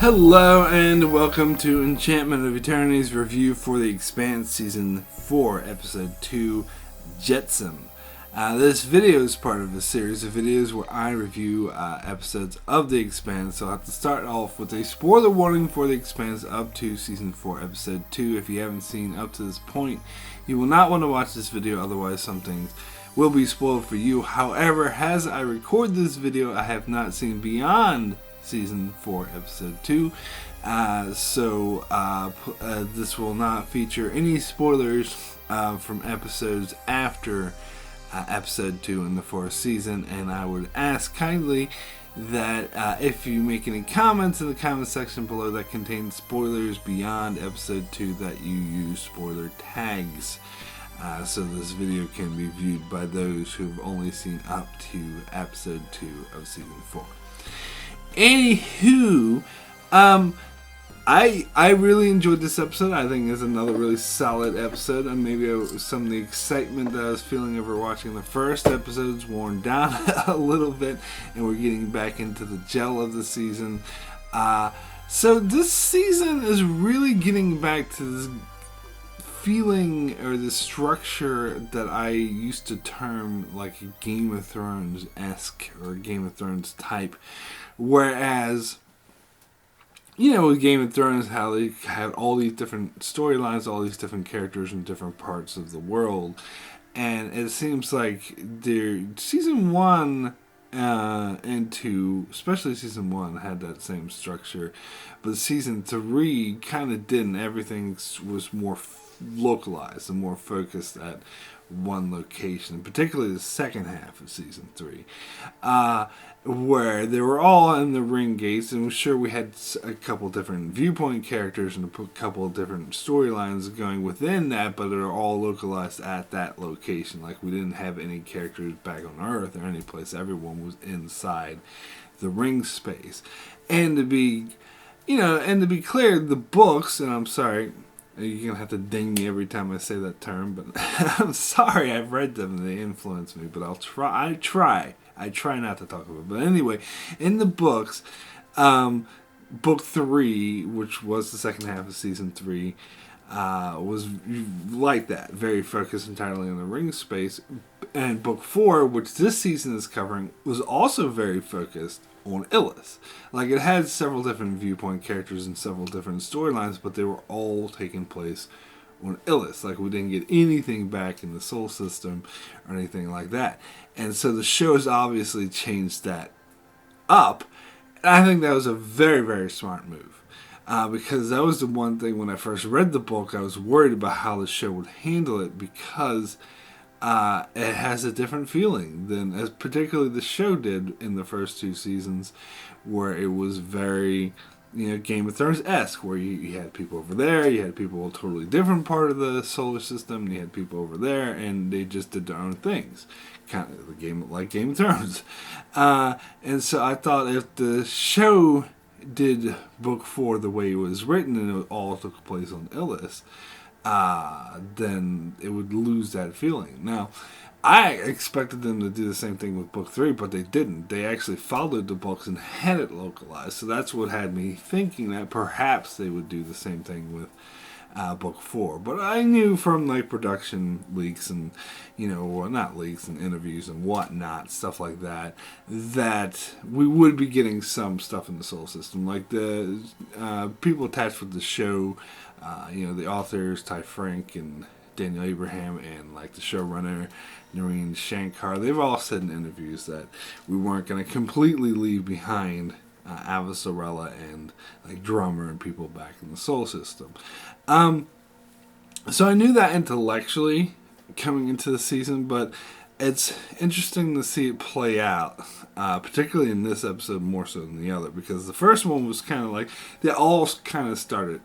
Hello and welcome to Enchantment of Eternity's review for the Expanse Season 4, Episode 2, Jetsam. This video is part of a series of videos where I review episodes of the Expanse, so I'll have to start off with a spoiler warning for the Expanse up to Season 4, Episode 2. If you haven't seen up to this point, you will not want to watch this video, otherwise some things will be spoiled for you. However, as I record this video, I have not seen beyond Season 4, Episode 2, so this will not feature any spoilers from episodes after Episode 2 in the 4th season, and I would ask kindly that if you make any comments in the comment section below that contain spoilers beyond Episode 2, that you use spoiler tags. So this video can be viewed by those who've only seen up to Episode 2 of Season 4. Anywho, I really enjoyed this episode. I think it's another really solid episode, and maybe some of the excitement that I was feeling over watching the first episode's worn down a little bit, and we're getting back into the gel of the season. So this season is really getting back to this feeling or the structure that I used to term like a Game of Thrones-esque or Game of Thrones type. Whereas, you know, with Game of Thrones, how they have all these different storylines, all these different characters in different parts of the world. And it seems like Season 1 and 2, especially Season 1, had that same structure. But Season 3 kind of didn't. Everything was more localized and more focused at one location, particularly the second half of Season 3, where they were all in the ring gates, and sure, we had a couple different viewpoint characters and a couple of different storylines going within that, but they're all localized at that location. Like, we didn't have any characters back on Earth or any place. Everyone was inside the ring space. And to be clear, the books, and I'm sorry, you're going to have to ding me every time I say that term, but I'm sorry, I've read them and they influence me, but I try not to talk about it. But anyway, in the books, book 3, which was the second half of Season 3, was like that, very focused entirely on the ring space. And book 4, which this season is covering, was also very focused on Illis. Like, it had several different viewpoint characters and several different storylines, but they were all taking place on Illis. Like, we didn't get anything back in the Soul System or anything like that. And so the show has obviously changed that up. And I think that was a very, very smart move. Because that was the one thing when I first read the book, I was worried about how the show would handle it, because it has a different feeling than, as particularly the show did in the first 2 seasons, where it was very, Game of Thrones-esque, where you had people over there, you had people a totally different part of the solar system, you had people over there, and they just did their own things. Kind of the game like Game of Thrones. And so I thought if the show did book 4 the way it was written, and it all took place on Illis, then it would lose that feeling. Now, I expected them to do the same thing with book 3, but they didn't. They actually followed the books and had it localized. So that's what had me thinking that perhaps they would do the same thing with book 4. But I knew from like production leaks and, not leaks and interviews and whatnot, stuff like that, that we would be getting some stuff in the Soul System. Like the people attached with the show, the authors, Ty Frank and Daniel Abraham, and like the showrunner, Noreen Shankar, they've all said in interviews that we weren't going to completely leave behind Ava Sorella and like Drummer and people back in the Soul System. So I knew that intellectually coming into the season, but it's interesting to see it play out, particularly in this episode more so than the other, because the first one was kind of like, they all kind of started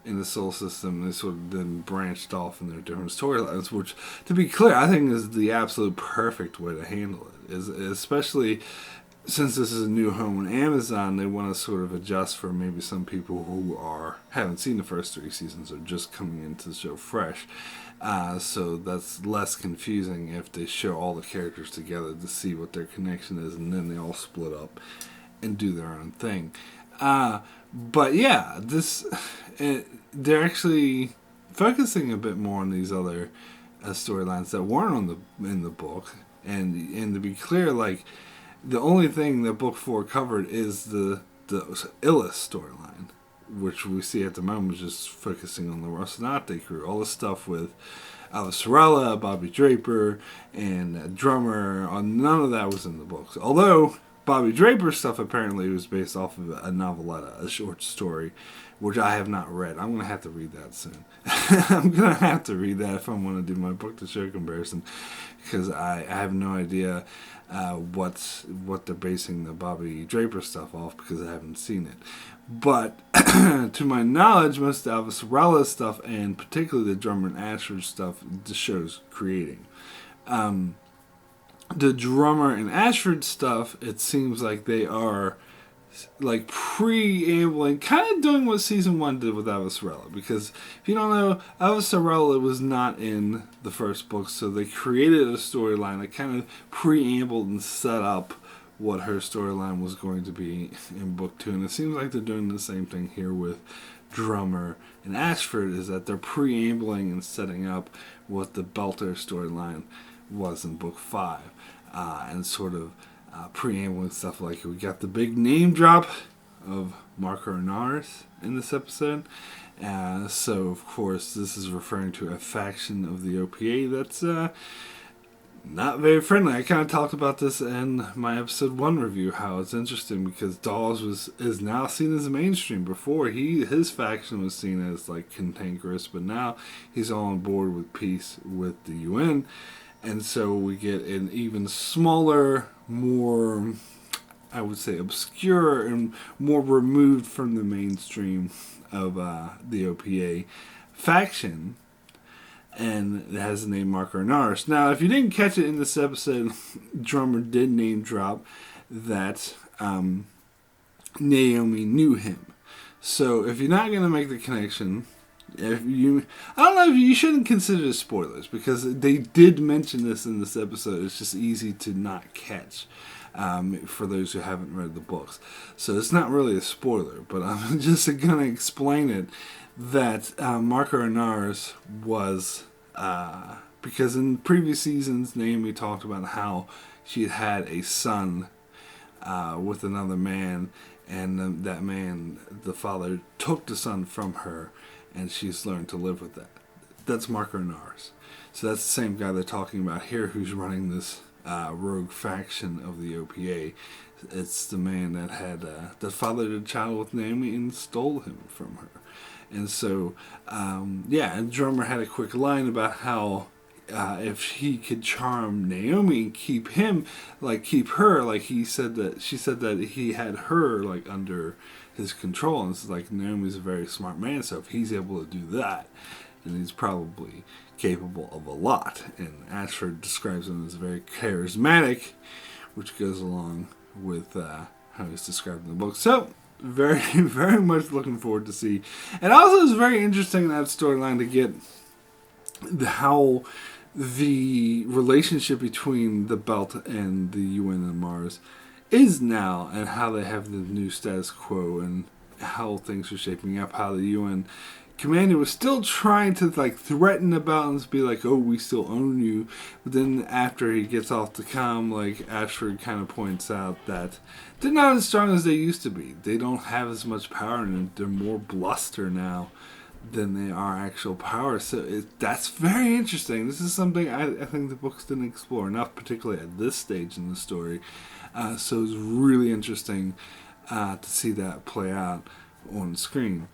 in the Soul System, and they sort of then branched off in their different storylines, which, to be clear, I think is the absolute perfect way to handle it, especially since this is a new home on Amazon. They want to sort of adjust for maybe some people who haven't seen the first 3 seasons or just coming into the show fresh. So that's less confusing if they show all the characters together to see what their connection is, and then they all split up and do their own thing. But yeah, they're actually focusing a bit more on these other storylines that weren't in the book. And to be clear, like, the only thing that book 4 covered is the Illis storyline, which we see at the moment, just focusing on the Rocinante crew. All the stuff with Alice Sorella, Bobby Draper, and Drummer, none of that was in the books. Although Bobby Draper's stuff apparently was based off of a noveletta, a short story, which I have not read. I'm going to have to read that soon. I'm going to have to read that if I want to do my book to show comparison, because I have no idea what they're basing the Bobby Draper stuff off, because I haven't seen it. But to my knowledge, most of Elvis Sorella stuff, and particularly the Drummer and Ashford stuff, the show's creating. The Drummer and Ashford stuff, it seems like they are like preambling, kind of doing what season 1 did with Elvis Sorella. Because if you don't know, Elvis Sorella was not in the first book, so they created a storyline that kind of preambled and set up what her storyline was going to be in book 2. And it seems like they're doing the same thing here with Drummer and Ashford, is that they're preambling and setting up what the Belter storyline was in book 5, and sort of preambling stuff like we got the big name drop of Marco Inaris in this episode. So of course this is referring to a faction of the OPA that's not very friendly. I kind of talked about this in my episode 1 review, how it's interesting because Dawes is now seen as mainstream. Before, his faction was seen as like cantankerous, but now he's all on board with peace with the UN. And so we get an even smaller, more, I would say, obscure and more removed from the mainstream of the OPA faction. And it has the name Marco Inaris. Now, if you didn't catch it in this episode, Drummer did name drop that Naomi knew him. So if you're not going to make the connection, I don't know if you shouldn't consider it spoilers, because they did mention this in this episode. It's just easy to not catch for those who haven't read the books. So it's not really a spoiler, but I'm just going to explain it. That Marco Inaris was, because in previous seasons, Naomi talked about how she had a son with another man, and that man, the father, took the son from her, and she's learned to live with that. That's Marco Inaris. So that's the same guy they're talking about here, who's running this rogue faction of the OPA. It's the man that had that fathered a child with Naomi and stole him from her. And so, and Drummer had a quick line about how if he could charm Naomi and keep her, like she said that he had her like under his control. And it's like Naomi's a very smart man, so if he's able to do that, then he's probably capable of a lot. And Ashford describes him as very charismatic, which goes along with how he's described in the book. So, very, very much looking forward to see. And also it's very interesting in that storyline to get how the relationship between the Belt and the UN and Mars is now, and how they have the new status quo, and how things are shaping up, how the UN commander was still trying to like threaten the Belt and be like, oh, we still own you. But then after he gets off the comm, like Ashford kind of points out that they're not as strong as they used to be. They don't have as much power, and they're more bluster now than they are actual power. So that's very interesting. This is something I think the books didn't explore enough, particularly at this stage in the story. So it's really interesting to see that play out on screen.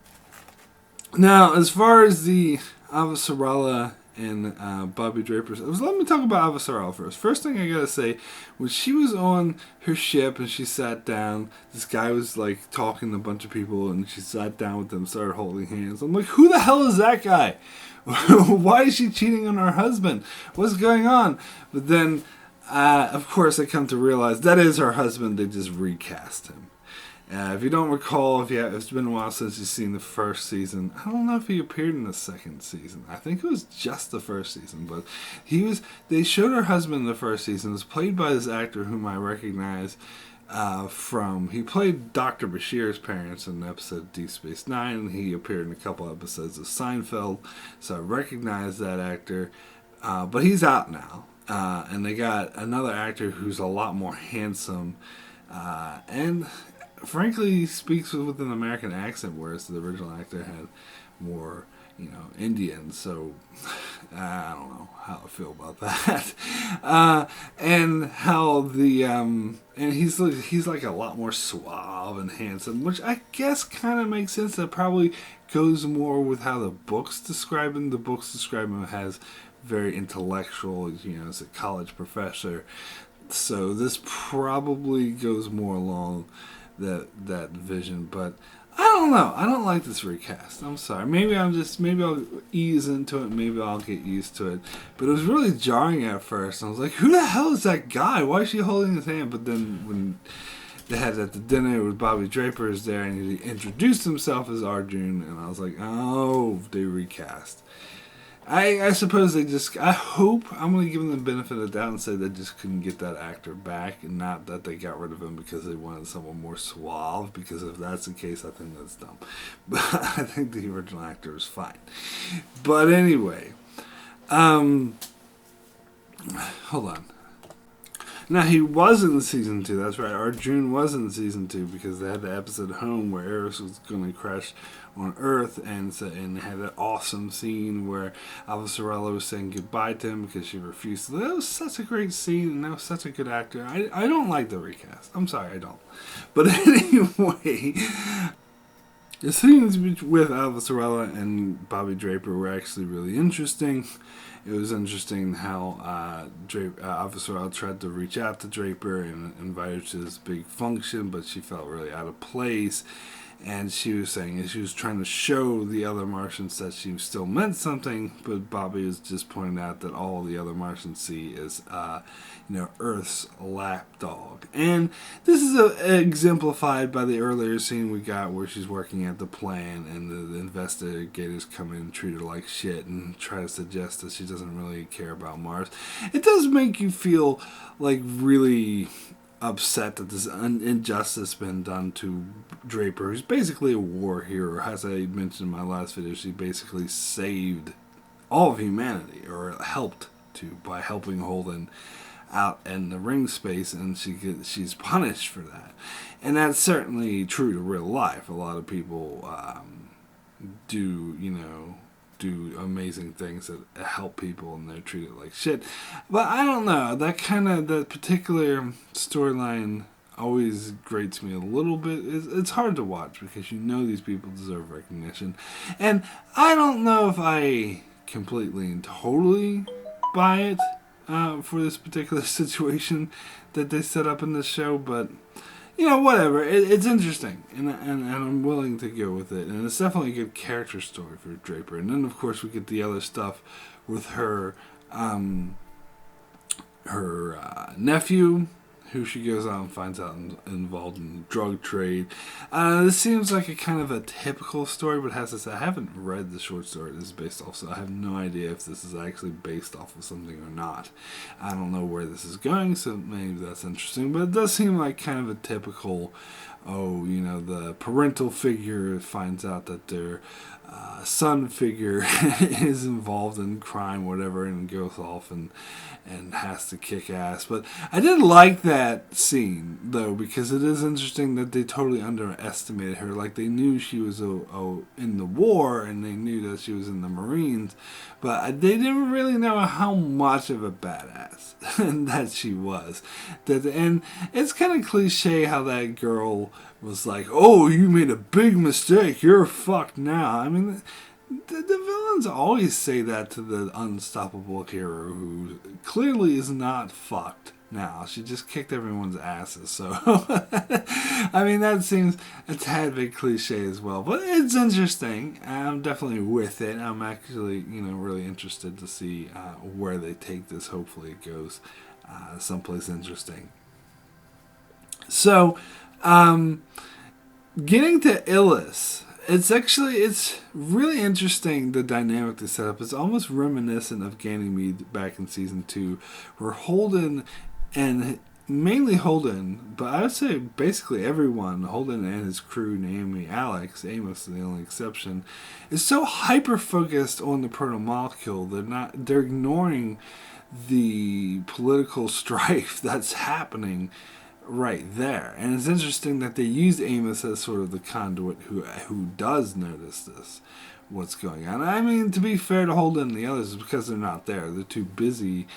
Now, as far as the Elvis Sorella and Bobby Draper, let me talk about Elvis Sorella first. First thing I gotta say, when she was on her ship and she sat down, this guy was like talking to a bunch of people, and she sat down with them, started holding hands. I'm like, who the hell is that guy? Why is she cheating on her husband? What's going on? But then, of course, I come to realize that is her husband. They just recast him. If you don't recall, it's been a while since you've seen the first season. I don't know if he appeared in the second season. I think it was just the first season, but they showed her husband in the first season. It was played by this actor whom I recognize He played Dr. Bashir's parents in an episode of Deep Space Nine. He appeared in a couple episodes of Seinfeld, so I recognize that actor. But he's out now, and they got another actor who's a lot more handsome, and frankly, he speaks with an American accent, whereas the original actor had more, Indian. So I don't know how I feel about that. And how and he's like a lot more suave and handsome, which I guess kind of makes sense. That probably goes more with how the books describe him. The books describe him as very intellectual, as a college professor. So this probably goes more along that vision, but I don't know. I don't like this recast. I'm sorry. Maybe I'll ease into it. Maybe I'll get used to it. But it was really jarring at first. I was like, who the hell is that guy? Why is she holding his hand? But then when they had at the dinner with Bobby Draper is there, and he introduced himself as Arjun, and I was like, oh, they recast. I suppose I hope, I'm going to give them the benefit of the doubt and say they just couldn't get that actor back, and not that they got rid of him because they wanted someone more suave, because if that's the case, I think that's dumb. But I think the original actor is fine. But anyway, hold on. Now, he was in the season 2, that's right. Arjun was in season 2 because they had the episode Home where Eris was going to crash on Earth, and they had an awesome scene where Alva Sorella was saying goodbye to him because she refused. That was such a great scene, and that was such a good actor. I don't like the recast. I'm sorry, I don't. But anyway, the scenes with Alva Sorella and Bobby Draper were actually really interesting. It was interesting how Alva Sorella tried to reach out to Draper and invite her to this big function, but she felt really out of place. And she was saying, she was trying to show the other Martians that she still meant something, but Bobby was just pointing out that all the other Martians see is, Earth's lapdog. And this is exemplified by the earlier scene we got where she's working at the plant, and the investigators come in and treat her like shit and try to suggest that she doesn't really care about Mars. It does make you feel like really upset that this injustice been done to Draper, who's basically a war hero. As I mentioned in my last video, she basically saved all of humanity, or helped to, by helping Holden out in the ring space, and she's punished for that. And that's certainly true to real life. A lot of people do amazing things that help people, and they're treated like shit. But I don't know, that particular storyline always grates me a little bit. It's hard to watch because these people deserve recognition, and I don't know if I completely and totally buy it for this particular situation that they set up in this show, but whatever. It's interesting, and I'm willing to go with it. And it's definitely a good character story for Draper. And then, of course, we get the other stuff with her nephew, who she goes out and finds out involved in the drug trade. This seems like a kind of a typical story, but has this. I haven't read the short story this is based off, so I have no idea if this is actually based off of something or not. I don't know where this is going, so maybe that's interesting. But it does seem like kind of a typical, the parental figure finds out that their son figure is involved in crime, whatever, and goes off and has to kick ass. But I did like that scene, though, because it is interesting that they totally underestimated her. Like, they knew she was in the war, and they knew that she was in the Marines, but they didn't really know how much of a badass that she was. And it's kind of cliche how that girl was like, oh, you made a big mistake, you're fucked now. I mean, the villains always say that to the unstoppable hero, who clearly is not fucked now. She just kicked everyone's asses, so I mean, that seems a tad bit cliche as well, but it's interesting. I'm definitely with it. I'm actually, really interested to see where they take this. Hopefully it goes someplace interesting. So, getting to Illis, it's really interesting, the dynamic they set up. It's almost reminiscent of Ganymede back in season 2, where Holden and mainly Holden, but I would say basically everyone, Holden and his crew, Naomi, Alex, Amos is the only exception, is so hyper focused on the proto-molecule. They're ignoring the political strife that's happening right there. And it's interesting that they used Amos as sort of the conduit who does notice this, what's going on. I mean, to be fair to Holden and the others, it's because they're not there. They're too busy,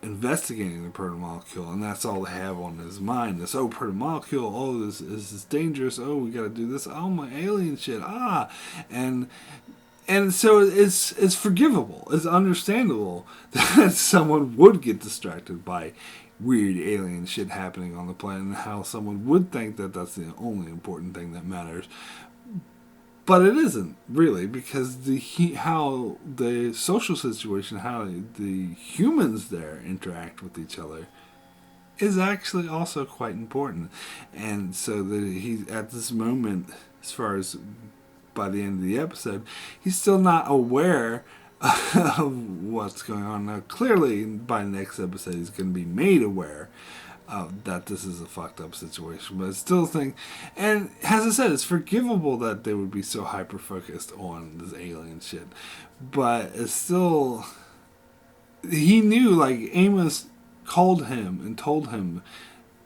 investigating the proto-molecule, and that's all they have on his mind. This, proto-molecule, this is dangerous, we gotta do this, my alien shit, and so it's forgivable, it's understandable that someone would get distracted by weird alien shit happening on the planet, and how someone would think that that's the only important thing that matters. But it isn't, really, because how the social situation, how the humans there interact with each other is actually also quite important. And so that he, at this moment, as far as by the end of the episode, he's still not aware of what's going on. Now, clearly, by the next episode, he's going to be made aware that this is a fucked up situation, but I still think, and as I said, it's forgivable that they would be so hyper focused on this alien shit, but it's still, he knew, like, Amos called him and told him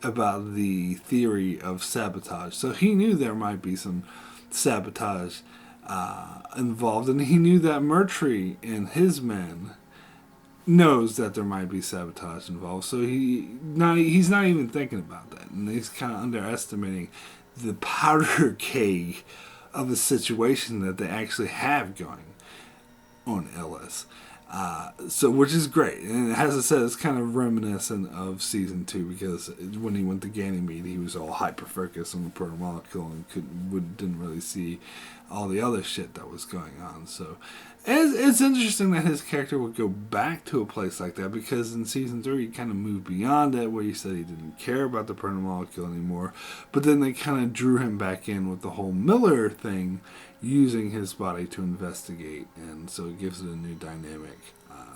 about the theory of sabotage, so he knew there might be some sabotage involved, and he knew that Murtry and his men knows that there might be sabotage involved, so he's not even thinking about that, and he's kind of underestimating the powder keg of a situation that they actually have going on Ellis. So, which is great, and as I said, it's kind of reminiscent of season 2, because when he went to Ganymede, he was all hyper focused on the proto-molecule and didn't really see all the other shit that was going on. So it's interesting that his character would go back to a place like that, because in season 3 he kind of moved beyond it, where he said he didn't care about the proto-molecule anymore, but then they kind of drew him back in with the whole Miller thing, using his body to investigate, and so it gives it a new dynamic.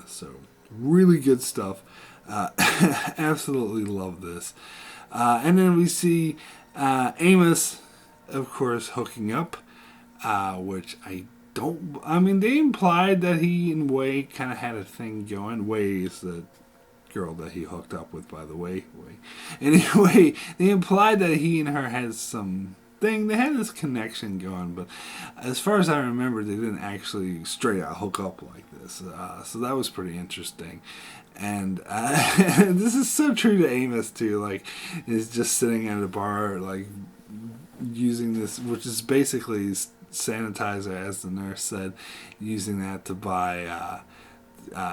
So really good stuff. Absolutely love this. And then we see Amos, of course, hooking up, which they implied that he and Wei kind of had a thing going. Wei is the girl that he hooked up with, by the way. Anyway, they implied that he and her had some thing. They had this connection going, but as far as I remember, they didn't actually straight out hook up like this. So that was pretty interesting. And this is so true to Amos too. Like, he's just sitting at a bar, like using this, which is basically sanitizer, as the nurse said, using that to buy.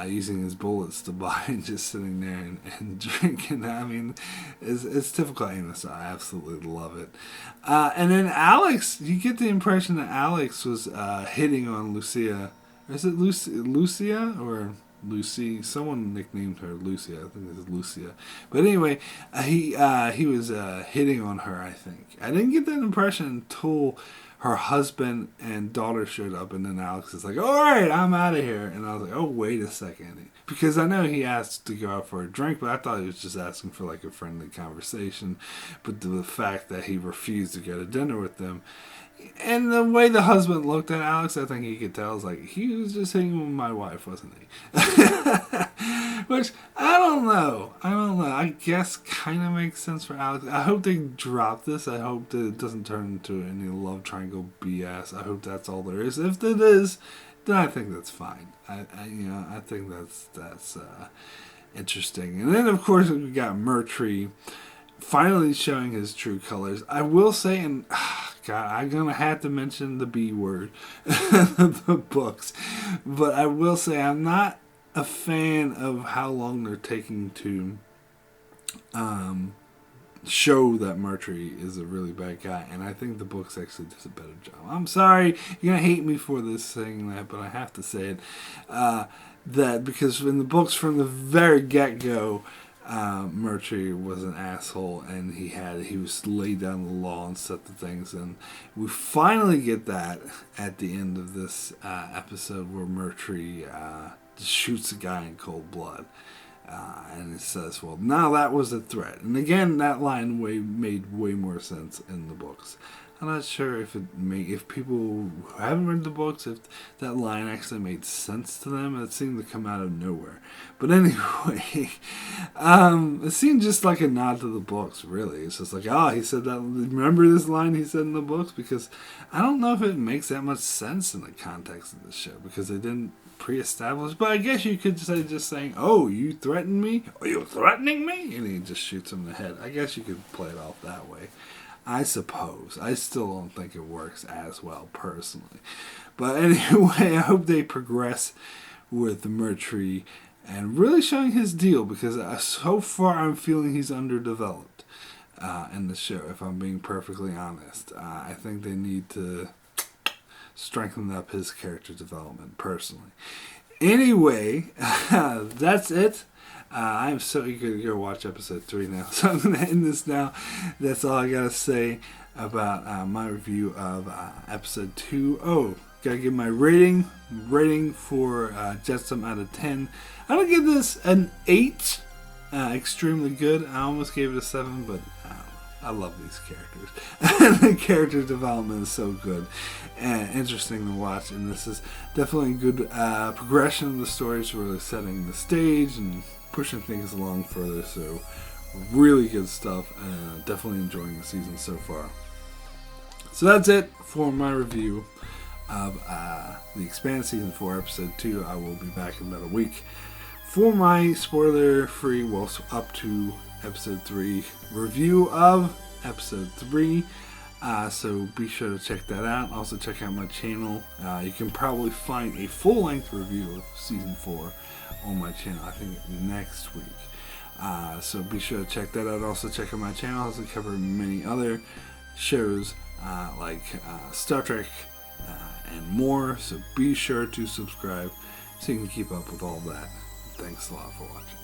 Using his bullets to buy, and just sitting there and drinking. I mean, it's typical Amos. I absolutely love it. And then Alex, you get the impression that Alex was hitting on Lucia. Is it Lucia or Lucy? Someone nicknamed her Lucia. I think this is Lucia. But anyway, he was hitting on her, I think. I didn't get that impression until her husband and daughter showed up, and then Alex is like, alright, I'm out of here. And I was like, oh, wait a second. Because I know he asked to go out for a drink, but I thought he was just asking for like a friendly conversation. But the fact that he refused to go to dinner with them, and the way the husband looked at Alex, I think he could tell, was like, he was just hanging with my wife, wasn't he? Which, I don't know. I guess kind of makes sense for Alex. I hope they drop this. I hope that it doesn't turn into any love triangle BS. I hope that's all there is. If it is, then I think that's fine. I think that's interesting. And then, of course, we got Murtry finally showing his true colors. I will say, and God, I'm gonna have to mention the B word, the books, but I will say I'm not a fan of how long they're taking to show that Murtry is a really bad guy, and I think the books actually does a better job. I'm sorry, you're gonna hate me for this saying that, but I have to say it. That because in the books from the very get-go, Murtry was an asshole, and he was laid down the law and set the things, and we finally get that at the end of this episode where Murtry shoots a guy in cold blood. And it says, well, now that was a threat. And again, that line made way more sense in the books. I'm not sure if people who haven't read the books, if that line actually made sense to them. It seemed to come out of nowhere. But anyway, it seemed just like a nod to the books, really. It's just like, he said that. Remember this line he said in the books? Because I don't know if it makes that much sense in the context of the show, because they didn't pre-establish. But I guess you could say just saying, "Oh, you threatened me? Are you threatening me?" And he just shoots him in the head. I guess you could play it off that way. I suppose. I still don't think it works as well, personally. But anyway, I hope they progress with Murtry and really showing his deal, because so far I'm feeling he's underdeveloped in the show, if I'm being perfectly honest. I think they need to strengthen up his character development, personally. Anyway, that's it. I'm so eager to go watch episode 3 now, so I'm going to end this now. That's all I got to say about my review of episode 2. Oh, got to give my rating for Jetsam out of 10. I'm going to give this an 8. Extremely good. I almost gave it a 7, but I love these characters. The character development is so good and interesting to watch, and this is definitely a good progression of the story. It's really setting the stage and pushing things along further, so really good stuff. Definitely enjoying the season so far. So that's it for my review of the Expanse Season 4 Episode 2. I will be back in about a week for my spoiler-free, well, up to Episode 3 review of Episode 3. So be sure to check that out. Also check out my channel. You can probably find a full-length review of Season 4 on my channel, I think next week. So be sure to check that out. Also check out my channel as I cover many other shows like Star Trek and more. So be sure to subscribe so you can keep up with all that. Thanks a lot for watching.